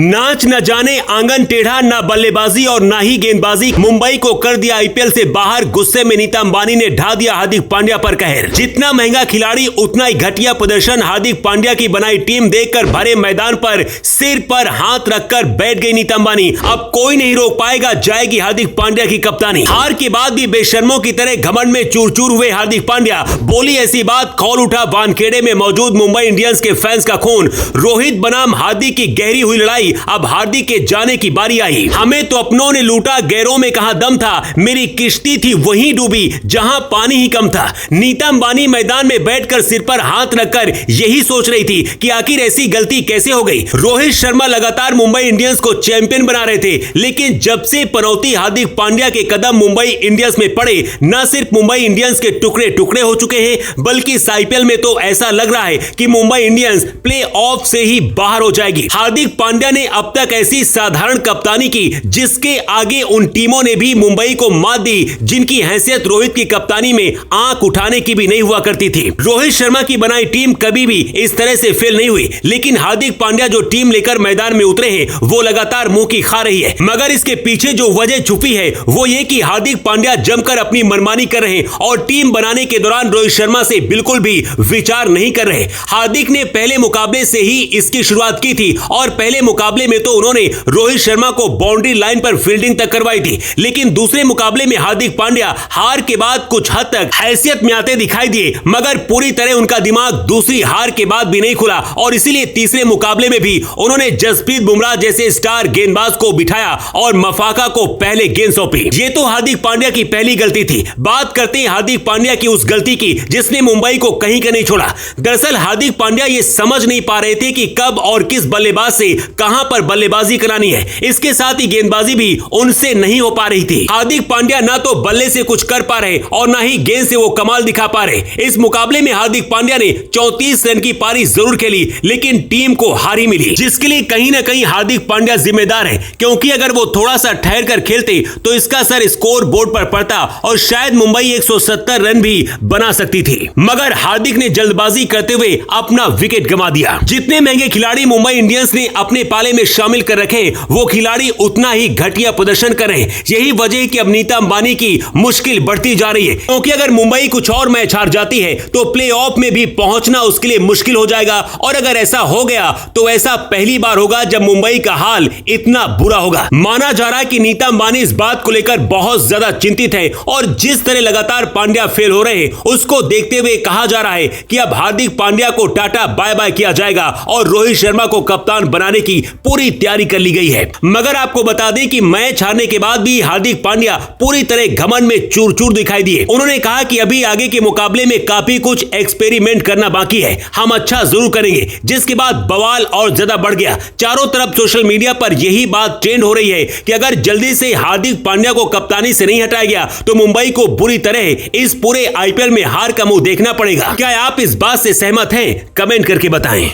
नाच न जाने आंगन टेढ़ा, न बल्लेबाजी और न ही गेंदबाजी, मुंबई को कर दिया आईपीएल से बाहर। गुस्से में नीता अंबानी ने ढा दिया हार्दिक पांड्या पर कहर। जितना महंगा खिलाड़ी उतना ही घटिया प्रदर्शन। हार्दिक पांड्या की बनाई टीम देखकर भरे मैदान पर सिर पर हाथ रखकर बैठ गई नीता अंबानी। अब कोई नहीं रोक पाएगा, जाएगी हार्दिक पांड्या की कप्तानी। हार के बाद भी बेशर्मों की तरह घमंड में चूर चूर हुए हार्दिक पांड्या। बोली ऐसी बात, खौल उठा वानखेड़े में मौजूद मुंबई इंडियंस के फैंस का खून। रोहित बनाम हार्दिक की गहरी हुई लड़ाई। अब हार्दिक के जाने की बारी आई। हमें तो अपनों ने लूटा, गैरों में कहां दम था। मेरी किश्ती थी वहीं डूबी जहां पानी ही कम था। नीता अंबानी मैदान में बैठकर सिर पर हाथ रखकर यही सोच रही थी कि आखिर ऐसी गलती कैसे हो गई। रोहित शर्मा लगातार मुंबई इंडियंस को चैंपियन बना रहे थे, लेकिन जब से पनौती हार्दिक पांड्या के कदम मुंबई इंडियंस में पड़े, न सिर्फ मुंबई इंडियंस के टुकड़े टुकड़े हो चुके हैं, बल्कि इस आईपीएल में तो ऐसा लग रहा है कि मुंबई इंडियंस प्ले ऑफ से ही बाहर हो जाएगी। हार्दिक पांड्या ने अब तक ऐसी साधारण कप्तानी की जिसके आगे उन टीमों ने भी मुंबई को मात दी, जिनकी हैसियत रोहित की कप्तानी में आंख उठाने की भी नहीं हुआ करती थी। रोहित शर्मा की बनाई टीम कभी भी इस तरह से फेल नहीं हुई, लेकिन हार्दिक पांड्या जो टीम लेकर मैदान में उतरे हैं, वो लगातार मुंह की खा रही है। मगर इसके पीछे जो वजह छुपी है वो ये कि हार्दिक पांड्या जमकर अपनी मनमानी कर रहे हैं और टीम बनाने के दौरान रोहित शर्मा से बिल्कुल भी विचार नहीं कर रहे। हार्दिक ने पहले मुकाबले से ही इसकी शुरुआत की थी और पहले मुकाबले में तो उन्होंने रोहित शर्मा को बाउंड्री लाइन पर फील्डिंग तक करवाई थी, लेकिन दूसरे मुकाबले में हार्दिक पांड्या हार के बाद कुछ हद तक हैसियत में आते दिखाई दिए, मगर पूरी तरह उनका दिमाग दूसरी हार के बाद भी नहीं खुला और इसीलिए तीसरे मुकाबले में भी उन्होंने जसप्रीत बुमराह जैसे स्टार गेंदबाज को बिठाया और मफाका को पहले गेंद सौंपी। ये तो हार्दिक पांड्या की पहली गलती थी। बात करते हैं हार्दिक पांड्या की उस गलती की जिसने मुंबई को कहीं का नहीं छोड़ा। दरअसल हार्दिक पांड्या ये समझ नहीं पा रहे थे कि कब और किस बल्लेबाज से कहां पर बल्लेबाजी करानी है। इसके साथ ही गेंदबाजी भी उनसे नहीं हो पा रही थी। हार्दिक पांड्या ना तो बल्ले से कुछ कर पा रहे और ना ही गेंद से वो कमाल दिखा पा रहे। इस मुकाबले में हार्दिक पांड्या ने 34 रन की पारी जरूर खेली, लेकिन टीम को हारी मिली, जिसके लिए कहीं ना कहीं हार्दिक पांड्या जिम्मेदार है, क्योंकि अगर वो थोड़ा सा ठहर कर खेलते तो इसका असर स्कोर बोर्ड पर पड़ता और शायद मुंबई 170 रन भी बना सकती थी। मगर हार्दिक ने जल्दबाजी करते हुए अपना विकेट गंवा दिया। जितने महंगे खिलाड़ी मुंबई इंडियंस ने अपने पाले में शामिल कर रखे, वो खिलाड़ी उतना ही घटिया प्रदर्शन कर रहे हैं। यही वजह है कि अब नीता अंबानी की मुश्किल बढ़ती जा रही है, क्योंकि अगर मुंबई कुछ और मैच हार जाती है तो प्ले ऑफ में भी पहुंचना उसके लिए मुश्किल हो जाएगा। और अगर ऐसा हो गया तो ऐसा पहली बार होगा जब मुंबई का हाल इतना बुरा होगा। माना जा रहा है कि नीता अंबानी इस बात को लेकर बहुत ज्यादा चिंतित है और जिस तरह लगातार पांड्या फेल हो रहे हैं, उसको देखते हुए कहा जा रहा है कि अब हार्दिक पांड्या को टाटा बाय बाय किया जाएगा और रोहित शर्मा को कप्तान बनाने की पूरी तैयारी कर ली गई है। मगर आपको बता दें कि मैच हारने के बाद भी हार्दिक पांड्या पूरी तरह घमंड में चूर चूर दिखाई दिए। उन्होंने कहा कि अभी आगे के मुकाबले में काफी कुछ एक्सपेरिमेंट करना बाकी है, हम अच्छा जरूर करेंगे। जिसके बाद बवाल और ज्यादा बढ़ गया। चारों तरफ सोशल मीडिया पर यही बात ट्रेंड हो रही है कि अगर जल्दी से हार्दिक पांड्या को कप्तानी से नहीं हटाया गया तो मुंबई को बुरी तरह इस पूरे आईपीएल में हार का मुंह देखना पड़ेगा। क्या आप इस बात से सहमत हैं? कमेंट करके बताएं।